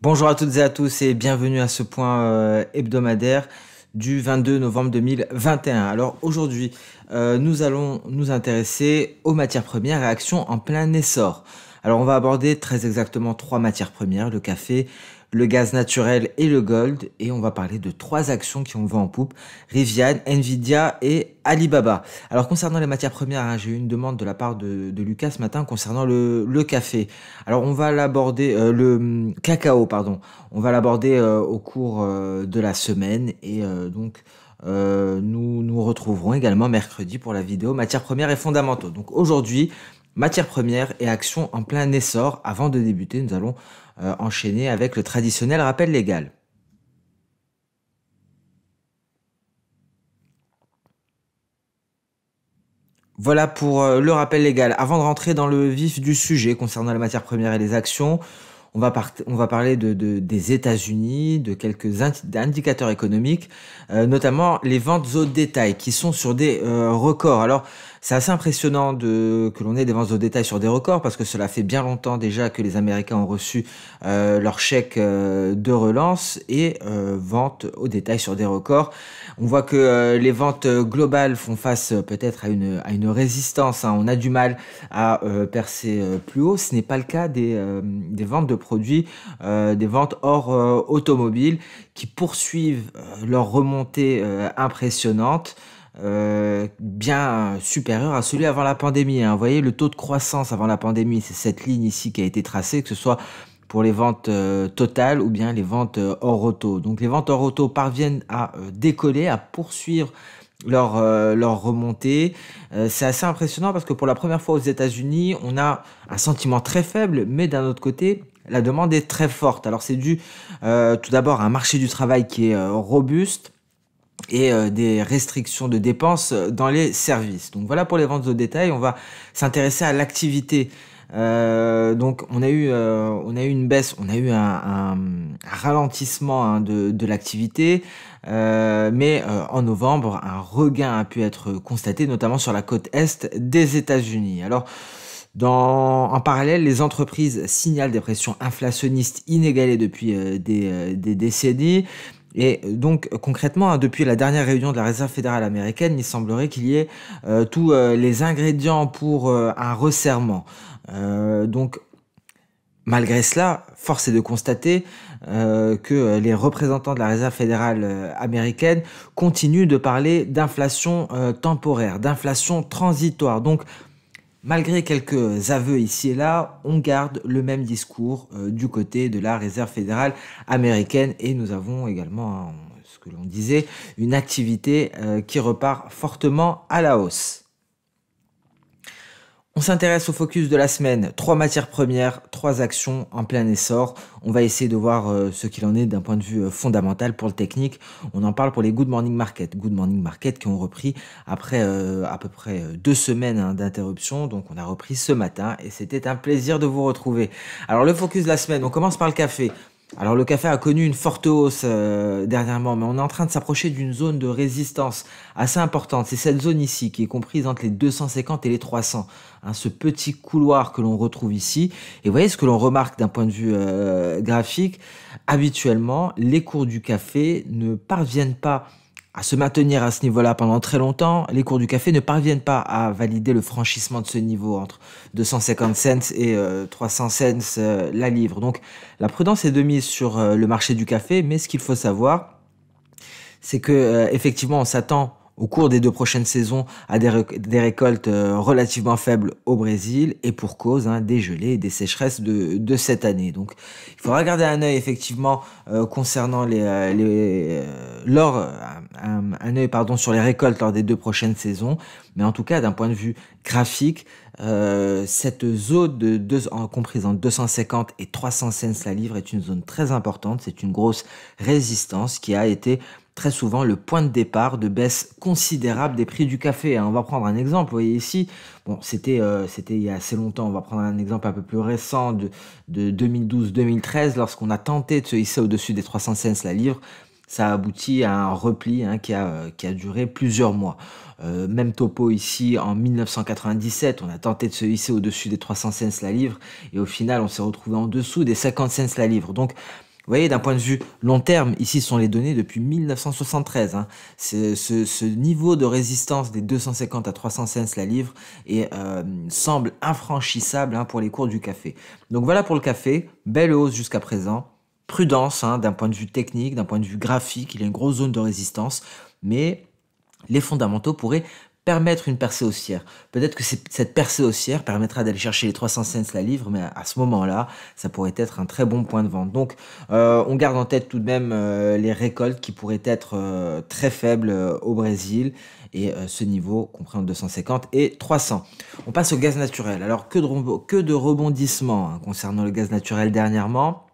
Bonjour à toutes et à tous et bienvenue à ce point hebdomadaire du 22 novembre 2021. Alors aujourd'hui, nous allons nous intéresser aux matières premières et actions en plein essor. Alors on va aborder très exactement trois matières premières, le café, le gaz naturel et le gold. Et on va parler de trois actions qui ont le vent en poupe, Rivian, Nvidia et Alibaba. Alors concernant les matières premières, hein, j'ai eu une demande de la part de Lucas ce matin concernant le café. Alors on va l'aborder, cacao, pardon. On va l'aborder au cours de la semaine et nous nous retrouverons également mercredi pour la vidéo matières premières et fondamentaux. Donc aujourd'hui, matières premières et actions en plein essor. Avant de débuter, nous allons enchaîner avec le traditionnel rappel légal. Voilà pour le rappel légal. Avant de rentrer dans le vif du sujet concernant les matières premières et les actions, on va parler des États-Unis, de quelques indicateurs économiques, notamment les ventes au détail qui sont sur des records. Alors, c'est assez impressionnant que l'on ait des ventes au détail sur des records parce que cela fait bien longtemps déjà que les Américains ont reçu leur chèque de relance et ventes au détail sur des records. On voit que les ventes globales font face peut-être à une résistance, hein. On a du mal à percer plus haut. Ce n'est pas le cas des ventes de produits, des ventes hors automobile qui poursuivent leur remontée impressionnante. Bien supérieur à celui avant la pandémie, hein. Vous voyez, le taux de croissance avant la pandémie, c'est cette ligne ici qui a été tracée, que ce soit pour les ventes totales ou bien les ventes hors auto. Donc les ventes hors auto parviennent à décoller, à poursuivre leur remontée. C'est assez impressionnant parce que pour la première fois aux États-Unis, on a un sentiment très faible, mais d'un autre côté, la demande est très forte. Alors c'est dû tout d'abord à un marché du travail qui est robuste et des restrictions de dépenses dans les services. Donc voilà pour les ventes au détail. On va s'intéresser à l'activité. Donc on a eu une baisse, on a eu un ralentissement, hein, de l'activité, mais en novembre, un regain a pu être constaté, notamment sur la côte est des États-Unis. Alors, en parallèle, les entreprises signalent des pressions inflationnistes inégalées depuis des décennies. Et donc concrètement, hein, depuis la dernière réunion de la Réserve fédérale américaine, il semblerait qu'il y ait tous les ingrédients pour un resserrement. Donc malgré cela, force est de constater que les représentants de la Réserve fédérale américaine continuent de parler d'inflation temporaire, d'inflation transitoire. Donc malgré quelques aveux ici et là, on garde le même discours du côté de la Réserve fédérale américaine et nous avons également, hein, ce que l'on disait, une activité qui repart fortement à la hausse. On s'intéresse au focus de la semaine, trois matières premières, trois actions en plein essor. On va essayer de voir ce qu'il en est d'un point de vue fondamental pour le technique. On en parle pour les Good Morning Market. Good Morning Market qui ont repris après à peu près 2 semaines, hein, d'interruption. Donc on a repris ce matin et c'était un plaisir de vous retrouver. Alors le focus de la semaine, on commence par le café. Alors le café a connu une forte hausse dernièrement, mais on est en train de s'approcher d'une zone de résistance assez importante. C'est cette zone ici qui est comprise entre les 250 et les 300, hein, ce petit couloir que l'on retrouve ici. Et vous voyez ce que l'on remarque d'un point de vue graphique, habituellement, les cours du café ne parviennent pas à se maintenir à ce niveau-là pendant très longtemps. Les cours du café ne parviennent pas à valider le franchissement de ce niveau entre 250 cents et 300 cents la livre. Donc la prudence est de mise sur le marché du café, mais ce qu'il faut savoir, c'est que effectivement on s'attend au cours des 2 prochaines saisons à des récoltes relativement faibles au Brésil et pour cause, hein, des gelées et des sécheresses de cette année. Donc il faudra garder un œil effectivement concernant un œil pardon sur les récoltes lors des 2 prochaines saisons, mais en tout cas d'un point de vue graphique, cette zone comprise entre 250 et 300 cents la livre est une zone très importante. C'est une grosse résistance qui a été très souvent le point de départ de baisse considérable des prix du café, hein. On va prendre un exemple, vous voyez ici, bon c'était il y a assez longtemps, on va prendre un exemple un peu plus récent de 2012-2013 lorsqu'on a tenté de se hisser au-dessus des 300 cents la livre. Ça a abouti à un repli, hein, qui a duré plusieurs mois. Même topo ici en 1997, on a tenté de se hisser au-dessus des 300 cents la livre et au final on s'est retrouvé en dessous des 50 cents la livre. Donc voyez, d'un point de vue long terme, ici sont les données depuis 1973. Hein. Ce niveau de résistance des 250 à 300 cents la livre semble infranchissable hein, pour les cours du café. Donc voilà pour le café, belle hausse jusqu'à présent. Prudence hein, d'un point de vue technique, d'un point de vue graphique, il y a une grosse zone de résistance, mais les fondamentaux pourraient permettre une percée haussière. Peut-être que cette percée haussière permettra d'aller chercher les 300 cents la livre, mais à ce moment-là, ça pourrait être un très bon point de vente. Donc, on garde en tête tout de même les récoltes qui pourraient être très faibles au Brésil. Et ce niveau compris entre 250 et 300. On passe au gaz naturel. Alors, que de rebondissements hein, concernant le gaz naturel dernièrement.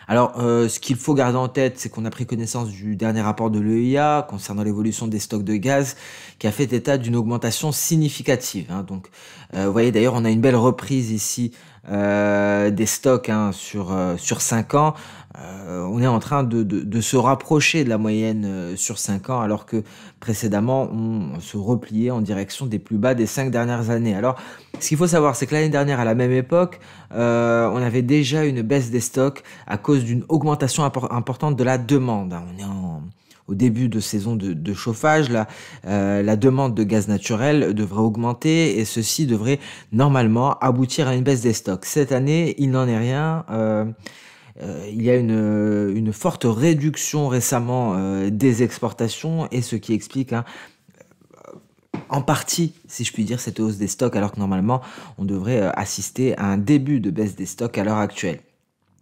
Alors, ce qu'il faut garder en tête, c'est qu'on a pris connaissance du dernier rapport de l'EIA concernant l'évolution des stocks de gaz qui a fait état d'une augmentation significative. Hein. Donc, vous voyez d'ailleurs, on a une belle reprise ici des stocks hein, sur 5 ans. On est en train de se rapprocher de la moyenne sur 5 ans alors que précédemment on se repliait en direction des plus bas des 5 dernières années. Alors ce qu'il faut savoir c'est que l'année dernière à la même époque on avait déjà une baisse des stocks à cause d'une augmentation importante de la demande. On est au début de saison de chauffage, la demande de gaz naturel devrait augmenter et ceci devrait normalement aboutir à une baisse des stocks. Cette année, il n'en est rien. Il y a une forte réduction récemment des exportations et ce qui explique hein, en partie, si je puis dire, cette hausse des stocks alors que normalement on devrait assister à un début de baisse des stocks à l'heure actuelle.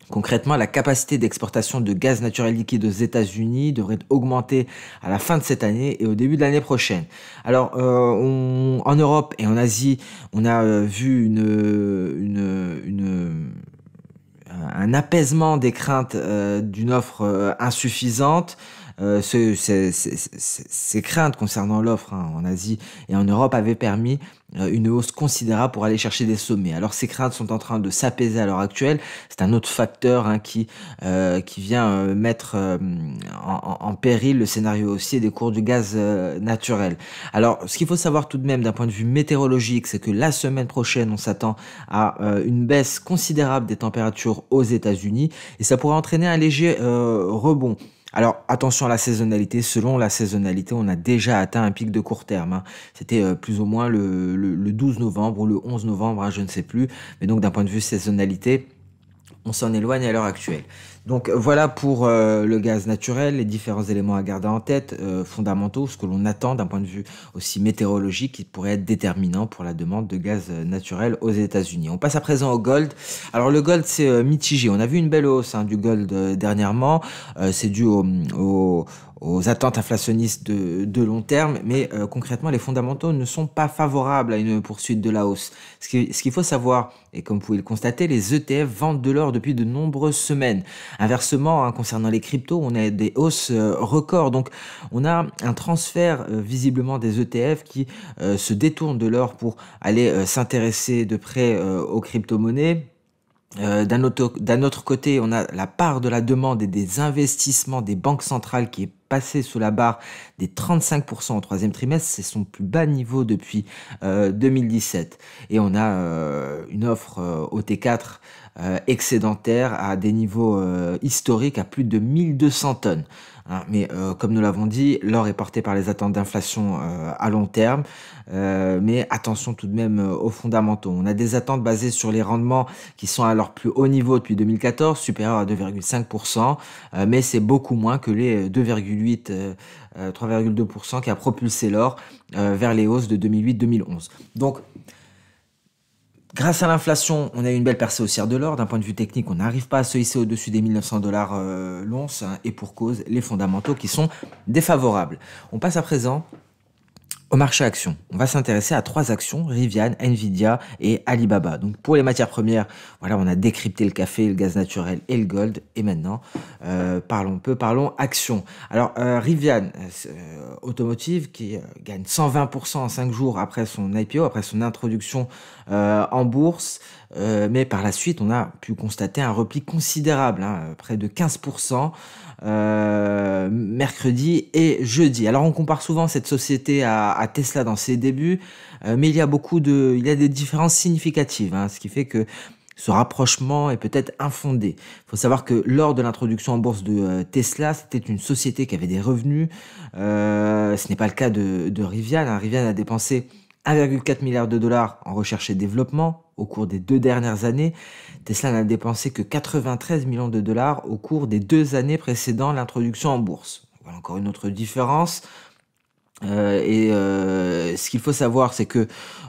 Concrètement, la capacité d'exportation de gaz naturel liquide aux États-Unis devrait augmenter à la fin de cette année et au début de l'année prochaine. Alors, en Europe et en Asie, on a vu un apaisement des craintes d'une offre insuffisante. Ces craintes concernant l'offre hein, en Asie et en Europe avaient permis une hausse considérable pour aller chercher des sommets. Alors ces craintes sont en train de s'apaiser à l'heure actuelle. C'est un autre facteur hein, qui vient mettre en péril le scénario haussier des cours du gaz naturel. Alors ce qu'il faut savoir tout de même d'un point de vue météorologique, c'est que la semaine prochaine, on s'attend à une baisse considérable des températures aux États-Unis et ça pourrait entraîner un léger rebond. Alors attention à la saisonnalité, selon la saisonnalité on a déjà atteint un pic de court terme, hein. C'était plus ou moins le 12 novembre ou le 11 novembre, hein, je ne sais plus, mais donc d'un point de vue saisonnalité, on s'en éloigne à l'heure actuelle. Donc voilà pour le gaz naturel, les différents éléments à garder en tête, fondamentaux, ce que l'on attend d'un point de vue aussi météorologique qui pourrait être déterminant pour la demande de gaz naturel aux États-Unis. On passe à présent au gold. Alors le gold c'est mitigé, on a vu une belle hausse hein, du gold dernièrement, c'est dû aux attentes inflationnistes de long terme, mais concrètement, les fondamentaux ne sont pas favorables à une poursuite de la hausse. Ce qu'il faut savoir, et comme vous pouvez le constater, les ETF vendent de l'or depuis de nombreuses semaines. Inversement, hein, concernant les cryptos, on a des hausses records. Donc, on a un transfert visiblement des ETF qui se détournent de l'or pour aller s'intéresser de près aux crypto-monnaies. D'un autre côté, on a la part de la demande et des investissements des banques centrales qui est passée sous la barre des 35% au troisième trimestre. C'est son plus bas niveau depuis 2017. Et on a une offre OT4 excédentaire à des niveaux historiques à plus de 1200 tonnes. Hein, mais comme nous l'avons dit, l'or est porté par les attentes d'inflation à long terme, mais attention tout de même aux fondamentaux. On a des attentes basées sur les rendements qui sont à leur plus haut niveau depuis 2014, supérieurs à 2,5%, mais c'est beaucoup moins que les 2,8, 3,2% qui a propulsé l'or vers les hausses de 2008-2011. Donc, grâce à l'inflation, on a eu une belle percée haussière de l'or. D'un point de vue technique, on n'arrive pas à se hisser au-dessus des 1900 dollars l'once, hein, et pour cause, les fondamentaux qui sont défavorables. On passe à présent au marché actions. On va s'intéresser à 3 actions, Rivian, Nvidia et Alibaba. Donc pour les matières premières, voilà, on a décrypté le café, le gaz naturel et le gold. Et maintenant, parlons actions. Alors Rivian, automotive qui gagne 120% en 5 jours après son IPO, après son introduction en bourse. Mais par la suite, on a pu constater un repli considérable, hein, près de 15%. Mercredi et jeudi. Alors on compare souvent cette société à Tesla dans ses débuts, mais il y a des différences significatives, hein, ce qui fait que ce rapprochement est peut-être infondé. Il faut savoir que lors de l'introduction en bourse de Tesla, c'était une société qui avait des revenus. Ce n'est pas le cas de Rivian, hein. Rivian a dépensé 1,4 milliard de dollars en recherche et développement au cours des 2 dernières années. Tesla n'a dépensé que 93 millions de dollars au cours des 2 années précédant l'introduction en bourse. Voilà encore une autre différence. Ce qu'il faut savoir, c'est que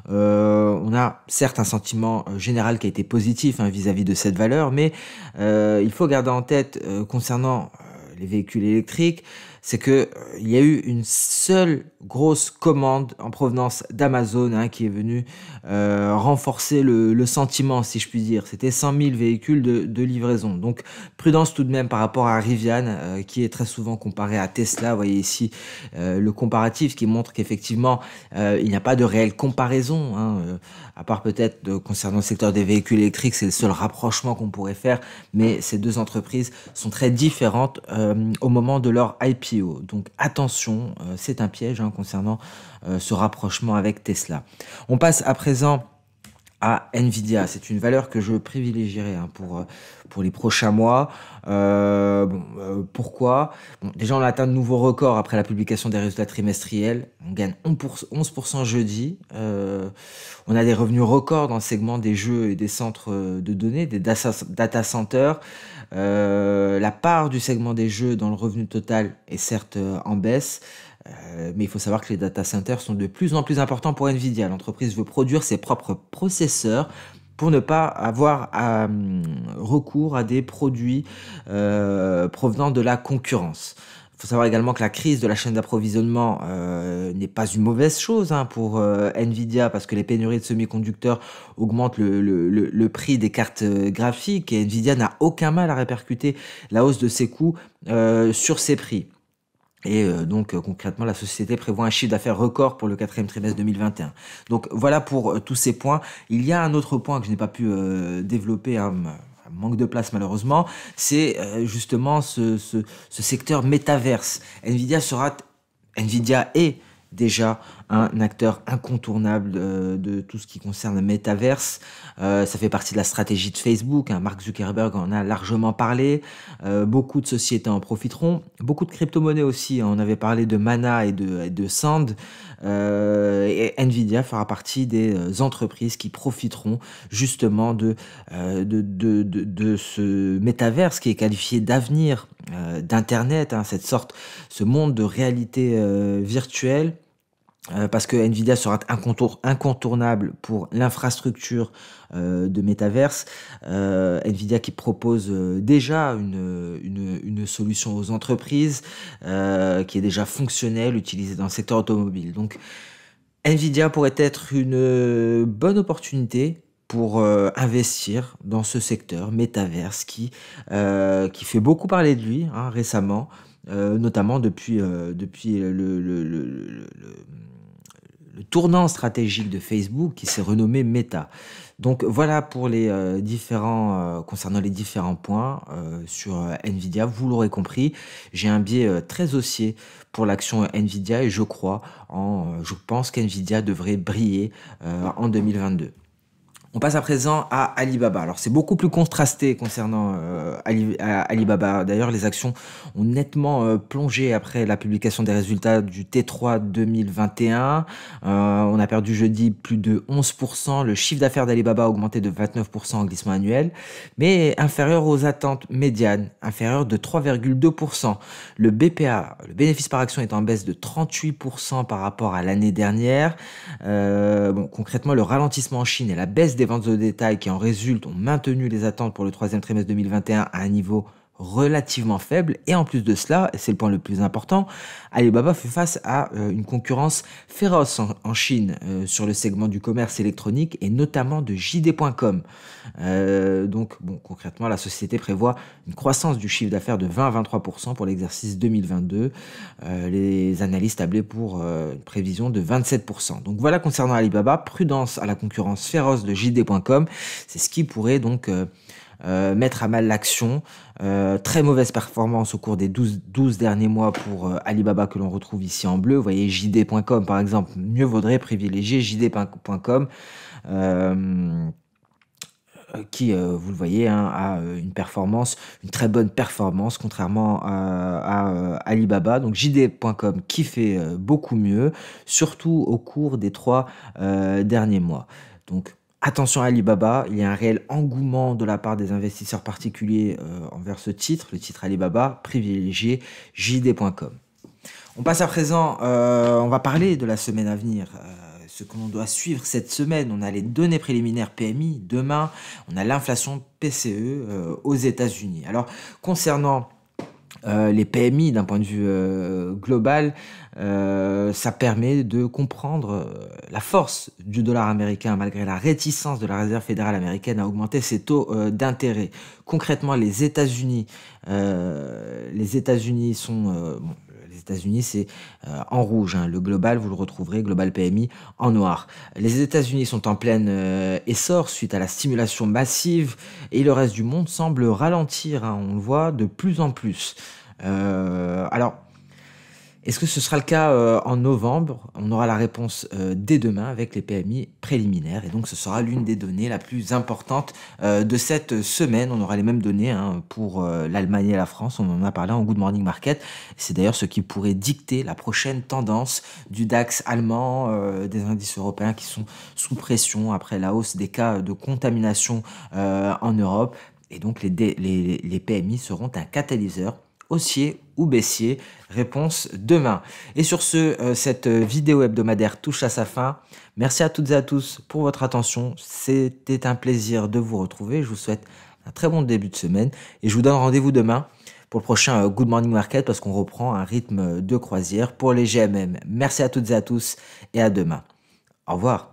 on a certes un sentiment général qui a été positif, hein, vis-à-vis de cette valeur, mais il faut garder en tête concernant les véhicules électriques, c'est que il y a eu une seule grosse commande en provenance d'Amazon, hein, qui est venue renforcer le sentiment, si je puis dire. C'était 100 000 véhicules de livraison. Donc prudence tout de même par rapport à Rivian, qui est très souvent comparé à Tesla. Vous voyez ici le comparatif qui montre qu'effectivement il n'y a pas de réelle comparaison, hein, à part peut-être concernant le secteur des véhicules électriques, c'est le seul rapprochement qu'on pourrait faire, mais ces deux entreprises sont très différentes au moment de leur IPO. Donc attention, c'est un piège, hein, concernant ce rapprochement avec Tesla. On passe à présent à Nvidia. C'est une valeur que je privilégierai, hein, pour les prochains mois. Pourquoi? Déjà, on a atteint de nouveaux records après la publication des résultats trimestriels. On gagne 11% jeudi. On a des revenus records dans le segment des jeux et des centres de données, des data centers. La part du segment des jeux dans le revenu total est certes en baisse. Mais il faut savoir que les data centers sont de plus en plus importants pour Nvidia. L'entreprise veut produire ses propres processeurs pour ne pas avoir recours à des produits provenant de la concurrence. Il faut savoir également que la crise de la chaîne d'approvisionnement n'est pas une mauvaise chose, hein, pour Nvidia, parce que les pénuries de semi-conducteurs augmentent le prix des cartes graphiques, et Nvidia n'a aucun mal à répercuter la hausse de ses coûts sur ses prix. Et donc concrètement, la société prévoit un chiffre d'affaires record pour le 4e trimestre 2021. Donc voilà pour tous ces points. Il y a un autre point que je n'ai pas pu développer, hein, manque de place malheureusement, c'est justement ce secteur métaverse. Nvidia est déjà un acteur incontournable de tout ce qui concerne le métaverse. Ça fait partie de la stratégie de Facebook, hein. Mark Zuckerberg en a largement parlé. Beaucoup de sociétés en profiteront. Beaucoup de crypto-monnaies aussi, hein. On avait parlé de Mana et de Sand. Et Nvidia fera partie des entreprises qui profiteront justement de ce métaverse qui est qualifié d'avenir d'Internet, hein, ce monde de réalité virtuelle. Parce que Nvidia sera incontournable pour l'infrastructure de métaverse. Nvidia qui propose déjà une solution aux entreprises qui est déjà fonctionnelle, utilisée dans le secteur automobile. Donc Nvidia pourrait être une bonne opportunité pour investir dans ce secteur métaverse qui fait beaucoup parler de lui, hein, récemment, notamment depuis le tournant stratégique de Facebook qui s'est renommé Meta. Donc voilà pour les concernant les différents points sur Nvidia. Vous l'aurez compris, j'ai un biais très haussier pour l'action Nvidia et je pense qu'Nvidia devrait briller en 2022. On passe à présent à Alibaba. Alors c'est beaucoup plus contrasté concernant Alibaba. D'ailleurs, les actions ont nettement plongé après la publication des résultats du T3 2021. On a perdu jeudi plus de 11%. Le chiffre d'affaires d'Alibaba a augmenté de 29% en glissement annuel, mais inférieur aux attentes médianes, inférieur de 3,2%. Le BPA, le bénéfice par action, est en baisse de 38% par rapport à l'année dernière. Concrètement, le ralentissement en Chine et la baisse des ventes au détail qui en résultent ont maintenu les attentes pour le 3e trimestre 2021 à un niveau relativement faible. Et en plus de cela, et c'est le point le plus important, Alibaba fait face à une concurrence féroce en Chine sur le segment du commerce électronique et notamment de JD.com. Concrètement, la société prévoit une croissance du chiffre d'affaires de 20 à 23% pour l'exercice 2022. Les analystes tablaient pour une prévision de 27%. Donc voilà concernant Alibaba, prudence à la concurrence féroce de JD.com. C'est ce qui pourrait donc mettre à mal l'action. Très mauvaise performance au cours des 12 derniers mois pour Alibaba que l'on retrouve ici en bleu. Vous voyez JD.com par exemple, mieux vaudrait privilégier JD.com qui, vous le voyez, hein, a une très bonne performance, contrairement à Alibaba. Donc JD.com qui fait beaucoup mieux, surtout au cours des 3 derniers mois. Donc attention à Alibaba, il y a un réel engouement de la part des investisseurs particuliers envers ce titre, le titre Alibaba, privilégié JD.com. On passe à présent, on va parler de la semaine à venir. Ce que l'on doit suivre cette semaine, on a les données préliminaires PMI. Demain, on a l'inflation PCE aux États-Unis. Alors, concernant les PMI d'un point de vue global, ça permet de comprendre la force du dollar américain malgré la réticence de la Réserve fédérale américaine à augmenter ses taux d'intérêt. Concrètement, les États-Unis sont les États-Unis, c'est en rouge, hein. Le global, vous le retrouverez, global PMI, en noir. Les États-Unis sont en plein essor suite à la stimulation massive et le reste du monde semble ralentir, hein. On le voit de plus en plus. Alors, est-ce que ce sera le cas en novembre? On aura la réponse dès demain avec les PMI préliminaires et donc ce sera l'une des données la plus importante de cette semaine. On aura les mêmes données, hein, pour l'Allemagne et la France, on en a parlé en Good Morning Market. C'est d'ailleurs ce qui pourrait dicter la prochaine tendance du DAX allemand, des indices européens qui sont sous pression après la hausse des cas de contamination en Europe. Et donc les PMI seront un catalyseur haussier ou baissier? Réponse demain. Et sur ce, cette vidéo hebdomadaire touche à sa fin. Merci à toutes et à tous pour votre attention. C'était un plaisir de vous retrouver. Je vous souhaite un très bon début de semaine et je vous donne rendez-vous demain pour le prochain Good Morning Market parce qu'on reprend un rythme de croisière pour les GMM. Merci à toutes et à tous et à demain. Au revoir.